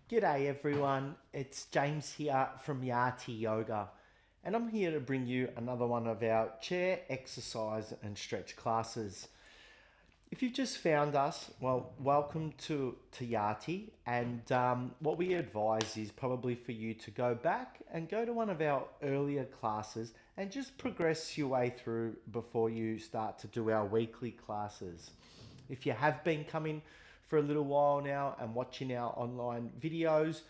G'day everyone, it's James here from Yati Yoga, and I'm here to bring you another one of our chair exercise and stretch classes. If you've just found us, well, welcome to Yati, and what we advise is probably for you to go back and go to one of our earlier classes and just progress your way through before you start to do our weekly classes. If you have been coming for a little while now and watching our online videos,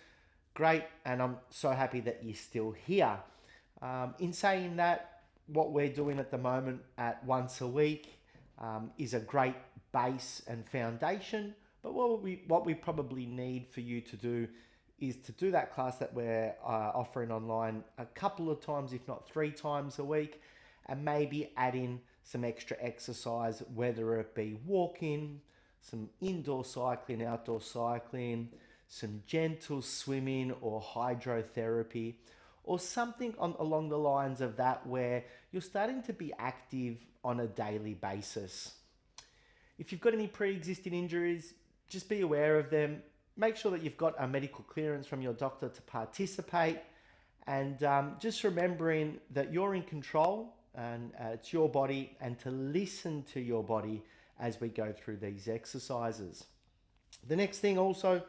great, and I'm so happy that you're still here. In saying that, what we're doing at the moment at once a week is a great base and foundation. But what we probably need for you to do is to do that class that we're offering online a couple of times, if not 3 times a week, and maybe add in some extra exercise, whether it be walking, some indoor cycling, outdoor cycling, some gentle swimming or hydrotherapy, or something along the lines of that where you're starting to be active on a daily basis. If you've got any pre-existing injuries, just be aware of them. Make sure that you've got a medical clearance from your doctor to participate, and just remembering that you're in control and it's your body, and to listen to your body as we go through these exercises. The next thing also,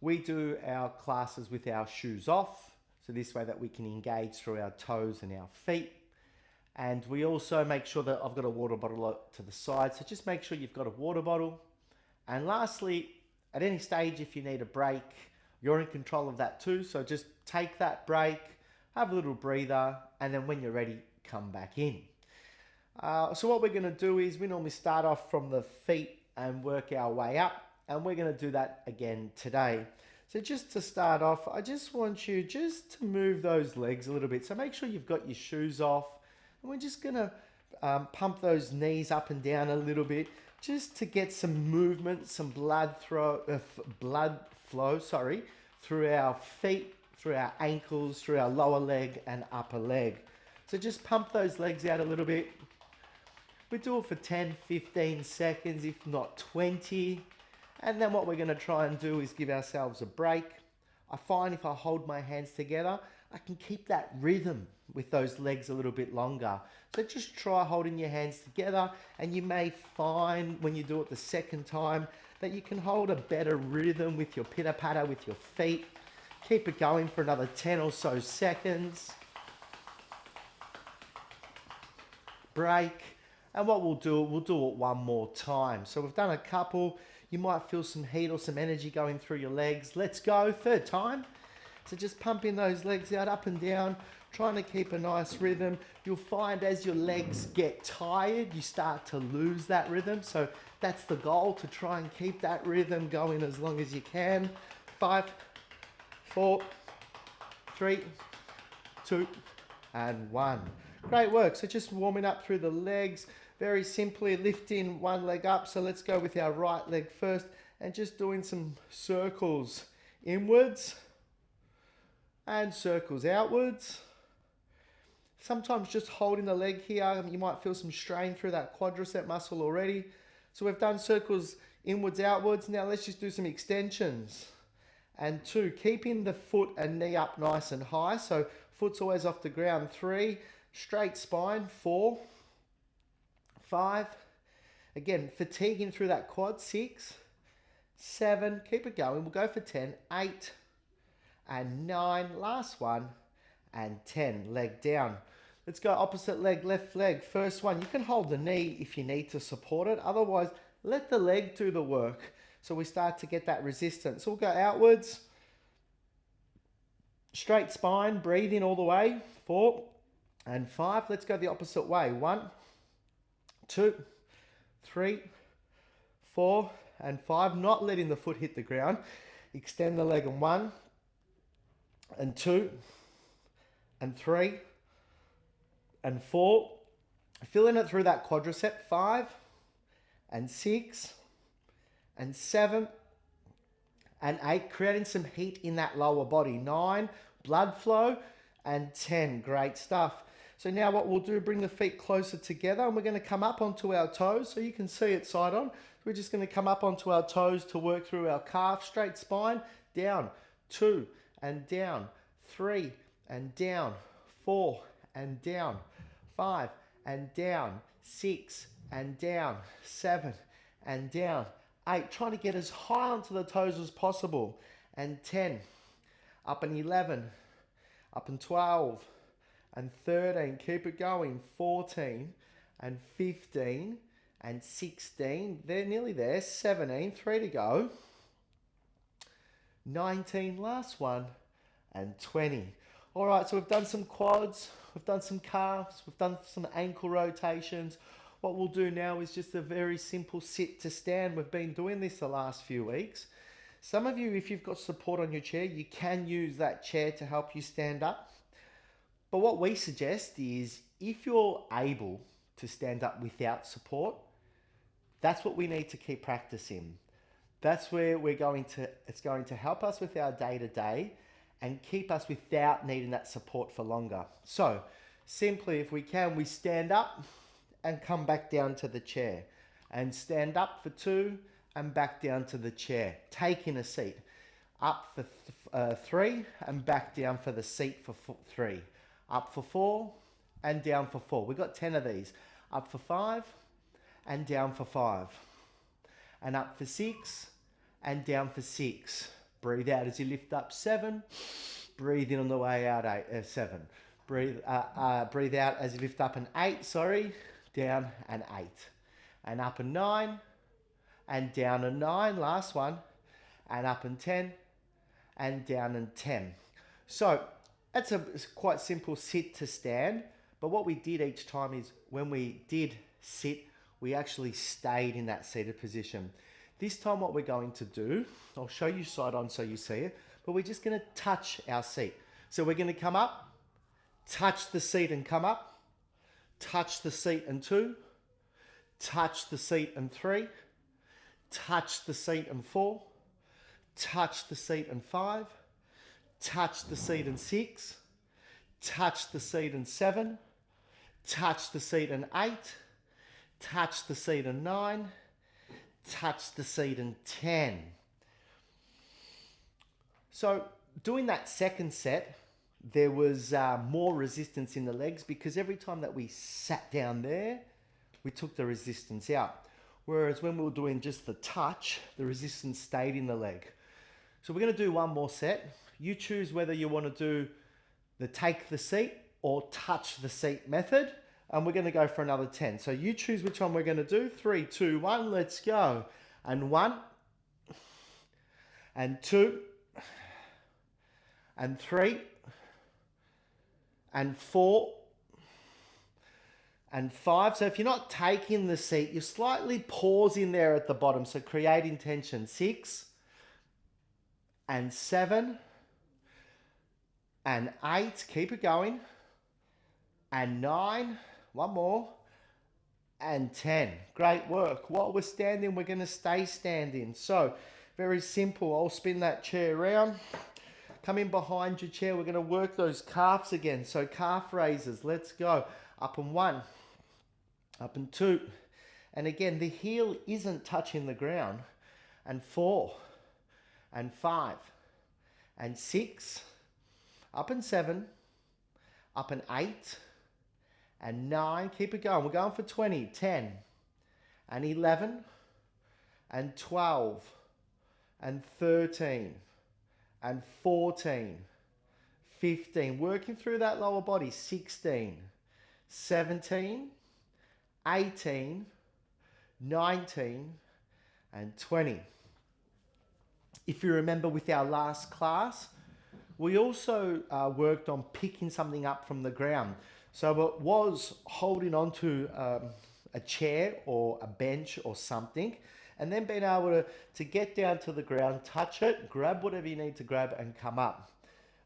we do our classes with our shoes off, so this way that we can engage through our toes and our feet. And we also make sure that I've got a water bottle to the side, so just make sure you've got a water bottle. And lastly, at any stage, if you need a break, you're in control of that too, so just take that break, have a little breather, and then when you're ready, come back in. So what we're going to do is we normally start off from the feet and work our way up, and we're going to do that again today. So just to start off, I just want you just to move those legs a little bit. So make sure you've got your shoes off, and we're just going to pump those knees up and down a little bit just to get some movement, some blood flow, through our feet, through our ankles, through our lower leg and upper leg. So just pump those legs out a little bit. We do it for 10, 15 seconds, if not 20. And then what we're going to try and do is give ourselves a break. I find if I hold my hands together, I can keep that rhythm with those legs a little bit longer. So just try holding your hands together, and you may find when you do it the second time that you can hold a better rhythm with your pitter patter with your feet. Keep it going for another 10 or so seconds. Break. And what we'll do it one more time. So we've done a couple. You might feel some heat or some energy going through your legs. Let's go, third time. So just pumping those legs out, up and down, trying to keep a nice rhythm. You'll find as your legs get tired, you start to lose that rhythm. So that's the goal, to try and keep that rhythm going as long as you can. 5, 4, 3, 2, and 1. Great work. So just warming up through the legs. Very simply lifting one leg up. So let's go with our right leg first and just doing some circles inwards and circles outwards. Sometimes just holding the leg here, you might feel some strain through that quadricep muscle already. So we've done circles inwards, outwards. Now let's just do some extensions. And 2, keeping the foot and knee up nice and high. So foot's always off the ground. 3, straight spine. 4, 5, again, fatiguing through that quad. 6, 7, keep it going. We'll go for 10, 8, and 9. Last one, and 10. Leg down. Let's go opposite leg, left leg. First one, you can hold the knee if you need to support it. Otherwise, let the leg do the work. So we start to get that resistance. So we'll go outwards. Straight spine, breathe in all the way. 4 and 5. Let's go the opposite way. 1, 2, 3, 4, and 5. Not letting the foot hit the ground. Extend the leg in 1 and 2 and 3 and 4. Filling it through that quadricep. 5 and 6 and 7 and 8. Creating some heat in that lower body. 9, blood flow, and 10. Great stuff. So now what we'll do, bring the feet closer together, and we're going to come up onto our toes so you can see it side on. We're just going to come up onto our toes to work through our calf, straight spine, down. 2 and down, 3 and down, 4 and down, 5 and down, 6 and down, 7 and down, 8, trying to get as high onto the toes as possible, and 10, up and 11, up and 12, and 13, keep it going, 14, and 15, and 16, they're nearly there, 17, 3 to go, 19, last one, and 20. All right, so we've done some quads, we've done some calves, we've done some ankle rotations. What we'll do now is just a very simple sit to stand. We've been doing this the last few weeks. Some of you, if you've got support on your chair, you can use that chair to help you stand up. But what we suggest is if you're able to stand up without support, that's what we need to keep practicing. That's where it's going to help us with our day-to-day and keep us without needing that support for longer. So simply, if we can, we stand up and come back down to the chair, and stand up for 2 and back down to the chair, taking a seat, up for 3 and back down for the seat for 3, up for 4 and down for 4. We've got 10 of these. Up for 5 and down for 5, and up for 6 and down for 6. Breathe out as you lift up 7. Breathe in on the way out 7. Breathe out as you lift up an 8. Down and 8, and up and 9, and down and 9. Last one, and up and 10, and down and 10. So that's a quite simple sit to stand. But what we did each time is when we did sit, we actually stayed in that seated position. This time what we're going to do, I'll show you side on so you see it, but we're just going to touch our seat. So we're going to come up, touch the seat and come up, touch the seat and 2, touch the seat and 3, touch the seat and 4, touch the seat and 5, touch the seat and 6, touch the seat and 7, touch the seat and 8, touch the seat and 9, touch the seat and 10. So doing that second set, there was more resistance in the legs because every time that we sat down there, we took the resistance out. Whereas when we were doing just the touch, the resistance stayed in the leg. So we're going to do one more set. You choose whether you want to do the take the seat or touch the seat method. And we're going to go for another 10. So you choose which one we're going to do. 3, 2, 1, let's go. And 1, and 2, and 3, and 4, and 5. So if you're not taking the seat, you're slightly pausing there at the bottom. So creating tension. 6, and 7, and 8. Keep it going. And 9. One more. And 10. Great work. While we're standing, we're going to stay standing. So very simple. I'll spin that chair around. Come in behind your chair. We're going to work those calves again. So calf raises. Let's go. Up and 1. Up and 2. And again, the heel isn't touching the ground. And 4. And 5. And 6. Up and 7. Up and 8. And 9. Keep it going. We're going for 20. 10. And 11. And 12. And 13. And 14, 15, working through that lower body, 16, 17, 18, 19, and 20. If you remember with our last class, we also worked on picking something up from the ground. So it was holding onto a chair or a bench or something, and then being able to get down to the ground, touch it, grab whatever you need to grab and come up.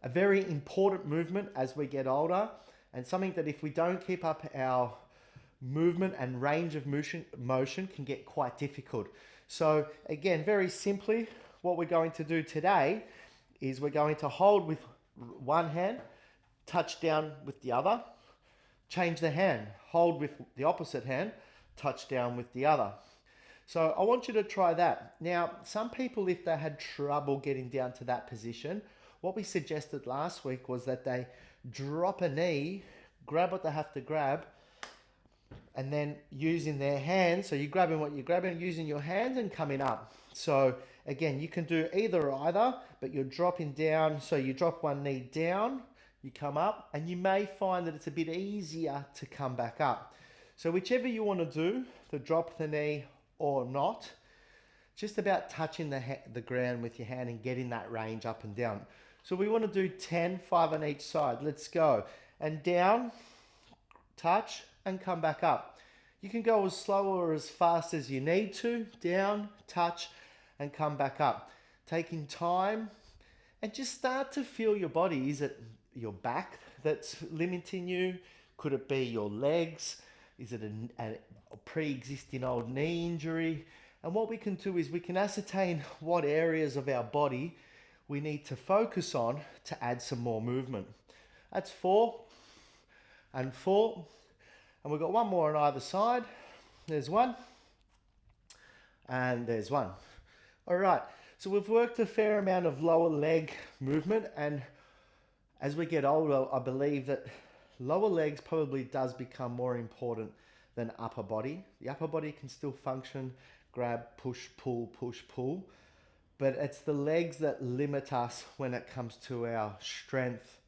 A very important movement as we get older, and something that if we don't keep up our movement and range of motion can get quite difficult. So again, very simply, what we're going to do today is we're going to hold with one hand, touch down with the other, change the hand, hold with the opposite hand, touch down with the other. So I want you to try that. Now, some people, if they had trouble getting down to that position, what we suggested last week was that they drop a knee, grab what they have to grab, and then using their hands, so you're grabbing what you're grabbing, using your hands and coming up. So again, you can do either or either, but you're dropping down, so you drop one knee down, you come up, and you may find that it's a bit easier to come back up. So whichever you want to do, the drop the knee or not, just about touching the ground with your hand and getting that range up and down. So we want to do 10, 5 on each side. Let's go. And down, touch, and come back up. You can go as slow or as fast as you need to. Down, touch, and come back up. Taking time, and just start to feel your body. Is it your back that's limiting you? Could it be your legs? Is it a pre-existing old knee injury? And what we can do is we can ascertain what areas of our body we need to focus on to add some more movement. That's 4 and 4. And we've got one more on either side. There's 1. And there's 1. All right. So we've worked a fair amount of lower leg movement. And as we get older, I believe that lower legs probably does become more important than upper body. The upper body can still function, grab, push, pull. But it's the legs that limit us when it comes to our strength,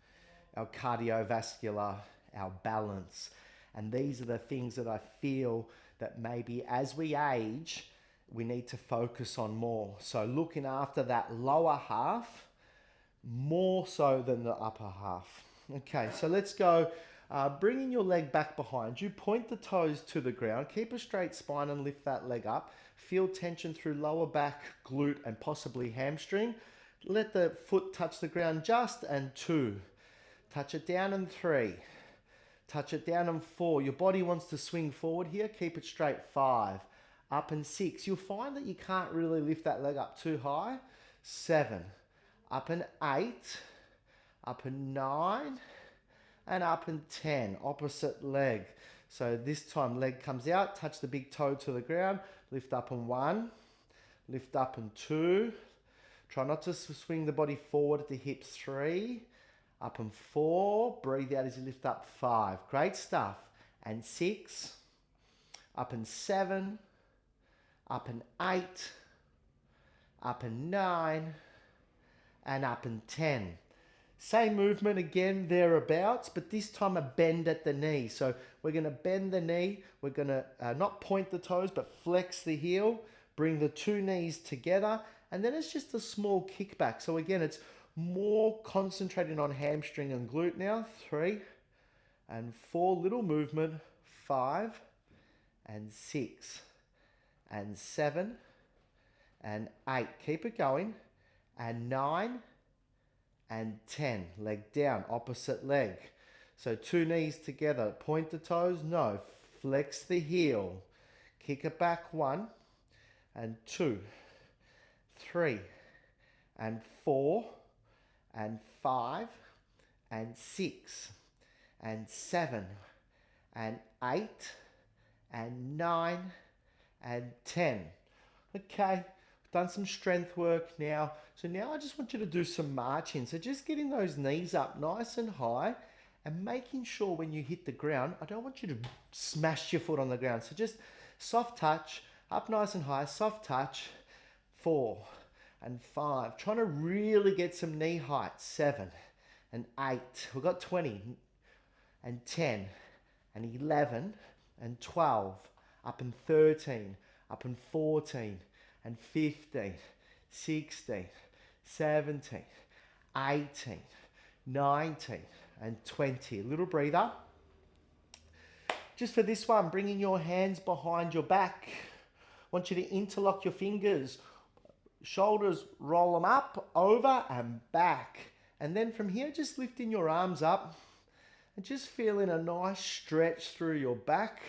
our cardiovascular, our balance. And these are the things that I feel that maybe as we age, we need to focus on more. So looking after that lower half more so than the upper half. Okay, so let's go. Bringing your leg back behind you, point the toes to the ground, keep a straight spine and lift that leg up. Feel tension through lower back, glute, and possibly hamstring. Let the foot touch the ground just, and 2. Touch it down, and 3. Touch it down, and 4. Your body wants to swing forward here. Keep it straight. 5. Up, and 6. You'll find that you can't really lift that leg up too high. 7. Up, and 8. Up, and 9. And up, and 10. Opposite leg. So this time leg comes out. Touch the big toe to the ground. Lift up, and 1. Lift up, and 2. Try not to swing the body forward at the hips. 3. Up, and 4. Breathe out as you lift up. 5. Great stuff. And 6. Up, and 7. Up, and 8. Up, and 9. And up, and 10. Same movement again, thereabouts, but this time a bend at the knee. So we're going to bend the knee. We're going to not point the toes, but flex the heel. Bring the 2 knees together. And then it's just a small kickback. So again, it's more concentrating on hamstring and glute now. 3 and 4, little movement. 5 and 6 and 7 and 8. Keep it going. And 9 and 10. Leg down, opposite leg. So 2 knees together. Point the toes. No. Flex the heel. Kick it back. 1 and 2, 3 and 4 and 5 and 6 and 7 and 8 and 9 and 10. Okay, done some strength work now. So now I just want you to do some marching. So just getting those knees up nice and high and making sure when you hit the ground, I don't want you to smash your foot on the ground. So just soft touch, up nice and high, soft touch. 4 and 5. Trying to really get some knee height. 7 and 8. We've got 20 and 10 and 11 and 12. Up and 13. Up and 14 and 15, 16, 17, 18, 19 and 20. Little breather. Just for this one, bringing your hands behind your back. I want you to interlock your fingers. Shoulders, roll them up, over and back. And then from here, just lifting your arms up and just feeling a nice stretch through your back,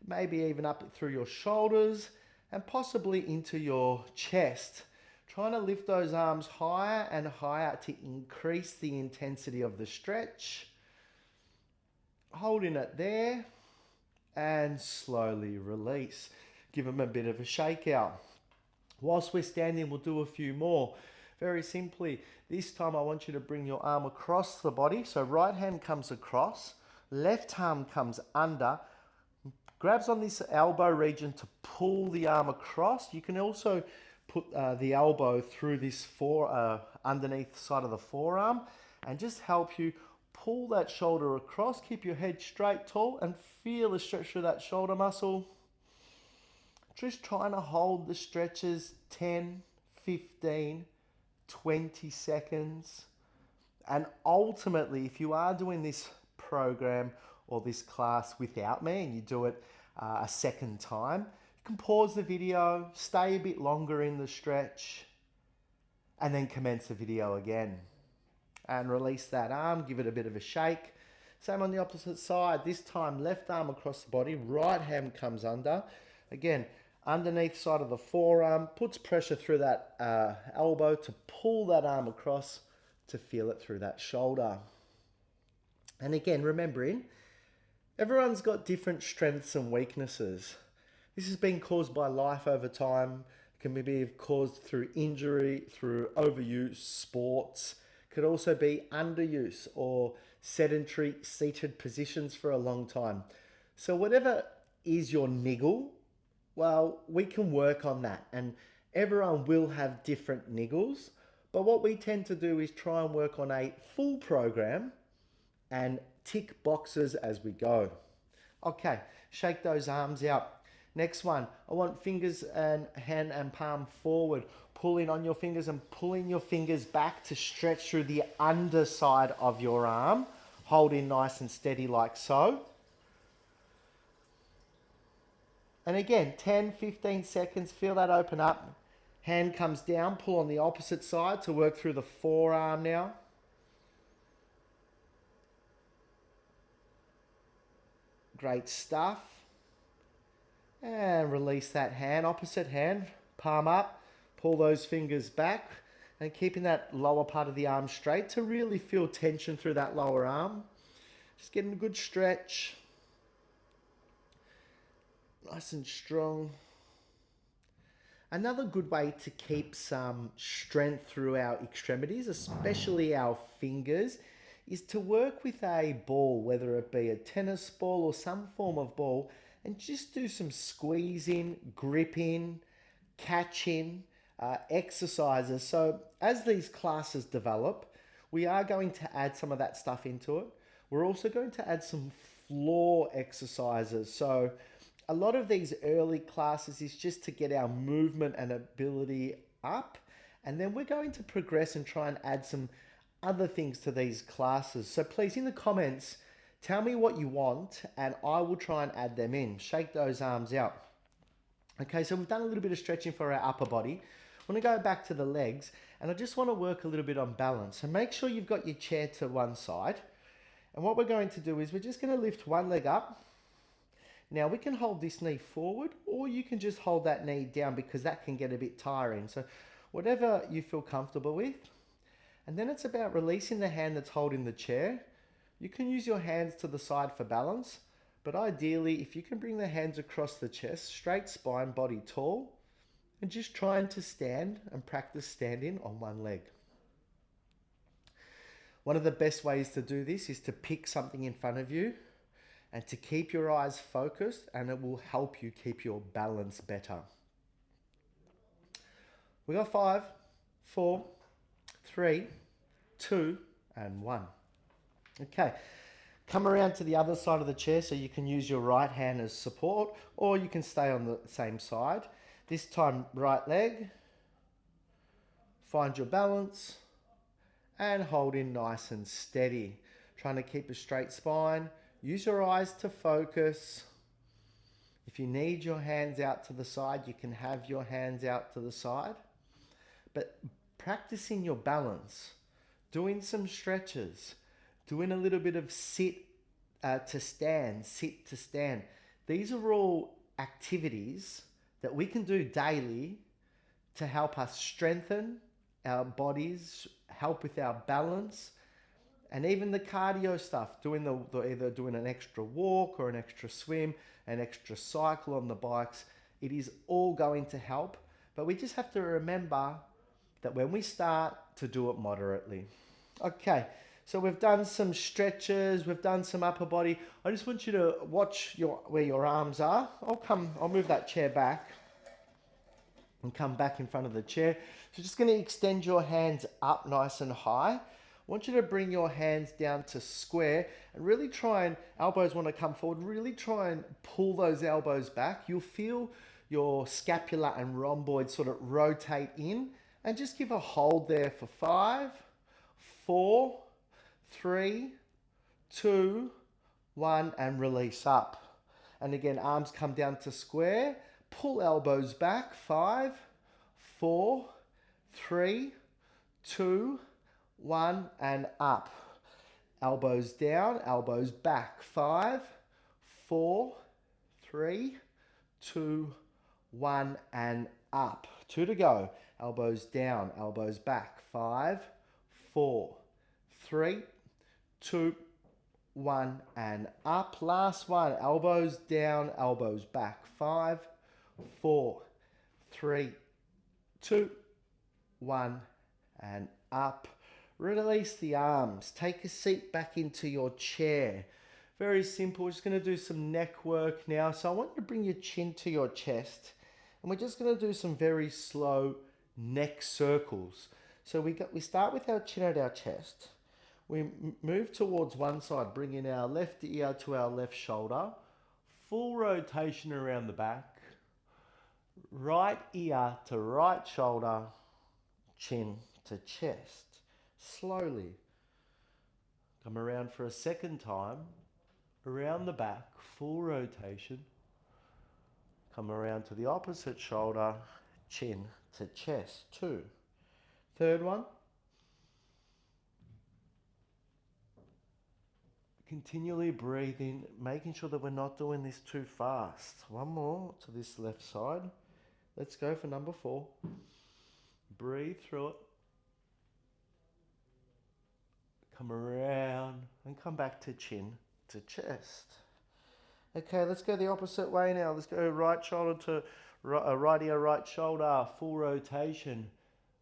maybe even up through your shoulders and possibly into your chest. Trying to lift those arms higher and higher to increase the intensity of the stretch. Holding it there and slowly release. give them a bit of a shake out. Whilst we're standing, we'll do a few more. Very simply, this time I want you to bring your arm across the body. So right hand comes across, left arm comes under, grabs on this elbow region to pull the arm across. You can also put the elbow through this underneath side of the forearm and just help you pull that shoulder across. Keep your head straight, tall, and feel the stretch through that shoulder muscle. Just trying to hold the stretches 10, 15, 20 seconds. And ultimately, if you are doing this program or this class without me and you do it a second time, you can pause the video, stay a bit longer in the stretch, and then commence the video again. And release that arm, give it a bit of a shake. Same on the opposite side. This time, left arm across the body, right hand comes under. Again, underneath side of the forearm, puts pressure through that elbow to pull that arm across to feel it through that shoulder. And again, remembering, everyone's got different strengths and weaknesses. This has been caused by life over time. It can be caused through injury, through overuse, sports. Could also be underuse or sedentary seated positions for a long time. So whatever is your niggle, well, we can work on that, and everyone will have different niggles. But what we tend to do is try and work on a full program and tick boxes as we go. Okay, shake those arms out. Next one, I want fingers and hand and palm forward. Pull in on your fingers and pulling your fingers back to stretch through the underside of your arm. Hold in nice and steady like so. And again, 10, 15 seconds, feel that open up. Hand comes down, pull on the opposite side to work through the forearm now. Great stuff. And release that hand, opposite hand, palm up, pull those fingers back, and keeping that lower part of the arm straight to really feel tension through that lower arm. Just getting a good stretch. Nice and strong. Another good way to keep some strength through our extremities, especially our fingers, is to work with a ball, whether it be a tennis ball or some form of ball, and just do some squeezing, gripping, catching exercises. So as these classes develop, we are going to add some of that stuff into it. We're also going to add some floor exercises. So a lot of these early classes is just to get our movement and ability up. And then we're going to progress and try and add some other things to these classes. So please, in the comments, tell me what you want and I will try and add them in. Shake those arms out. Okay, so we've done a little bit of stretching for our upper body. I want to go back to the legs and I just want to work a little bit on balance. So make sure you've got your chair to one side. And what we're going to do is we're just going to lift one leg up. Now we can hold this knee forward or you can just hold that knee down because that can get a bit tiring. So whatever you feel comfortable with. And then it's about releasing the hand that's holding the chair. You can use your hands to the side for balance, but ideally if you can bring the hands across the chest, straight spine, body tall, and just trying to stand and practice standing on one leg. One of the best ways to do this is to pick something in front of you and to keep your eyes focused, and it will help you keep your balance better. We got 5, 4, 3, 2, and 1. Okay, come around to the other side of the chair so you can use your right hand as support or you can stay on the same side. This time, right leg, find your balance and hold in nice and steady. Trying to keep a straight spine. Use your eyes to focus. If you need your hands out to the side, you can have your hands out to the side. But practicing your balance, doing some stretches, doing a little bit of sit to stand. These are all activities that we can do daily to help us strengthen our bodies, help with our balance, and even the cardio stuff, either doing an extra walk or an extra swim, an extra cycle on the bikes. It is all going to help, but we just have to remember that when we start, to do it moderately. Okay, so we've done some stretches, we've done some upper body. I just want you to watch where your arms are. I'll move that chair back and come back in front of the chair. So just going to extend your hands up nice and high. I want you to bring your hands down to square and really try and, elbows want to come forward, really try and pull those elbows back. You'll feel your scapula and rhomboid sort of rotate in, and just give a hold there for 5, 4, 3, 2, 1, and release up. And again, arms come down to square, pull elbows back, 5, 4, 3, 2, 1, and up. Elbows down, elbows back, 5, 4, 3, 2, 1, and up. 2 to go. Elbows down, elbows back, 5, 4, 3, 2, 1, and up. Last one, elbows down, elbows back, 5, 4, 3, 2, 1, and up. Release the arms. Take a seat back into your chair. Very simple. We're just going to do some neck work now. So I want you to bring your chin to your chest, and we're just going to do some very slow neck circles. So we start with our chin at our chest. We move towards one side, bringing our left ear to our left shoulder. Full rotation around the back. Right ear to right shoulder, chin to chest. Slowly. Come around for a second time. Around the back, full rotation. Come around to the opposite shoulder, chin to chest. 2. Third one. Continually breathing, making sure that we're not doing this too fast. One more to this left side. Let's go for number 4. Breathe through it. Come around and come back to chin to chest. Okay, let's go the opposite way now. Let's go right shoulder to right ear, right shoulder, full rotation.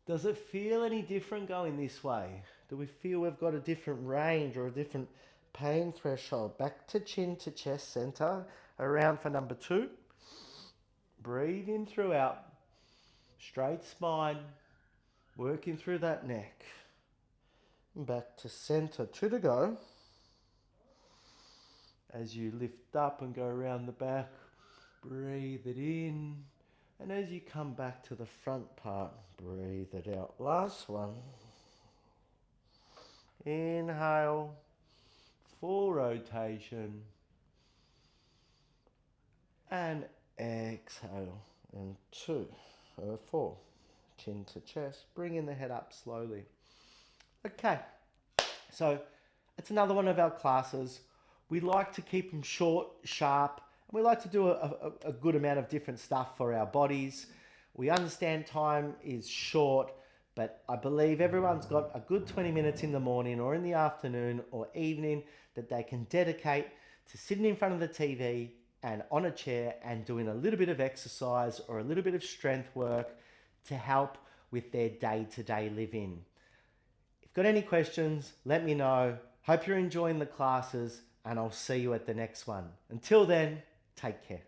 Does it feel any different going this way? Do we feel we've got a different range or a different pain threshold? Back to chin to chest center. Around for number 2. Breathe in throughout. Straight spine. Working through that neck. And back to center. 2 to go. As you lift up and go around the back, breathe it in. And as you come back to the front part, breathe it out. Last one. Inhale. Full rotation. And exhale. And 2, 4. Chin to chest. Bringing the head up slowly. Okay. So it's another one of our classes. We like to keep them short, sharp, and we like to do a good amount of different stuff for our bodies. We understand time is short, but I believe everyone's got a good 20 minutes in the morning or in the afternoon or evening that they can dedicate to sitting in front of the TV and on a chair and doing a little bit of exercise or a little bit of strength work to help with their day-to-day living. If you've got any questions, let me know. Hope you're enjoying the classes, and I'll see you at the next one. Until then, take care.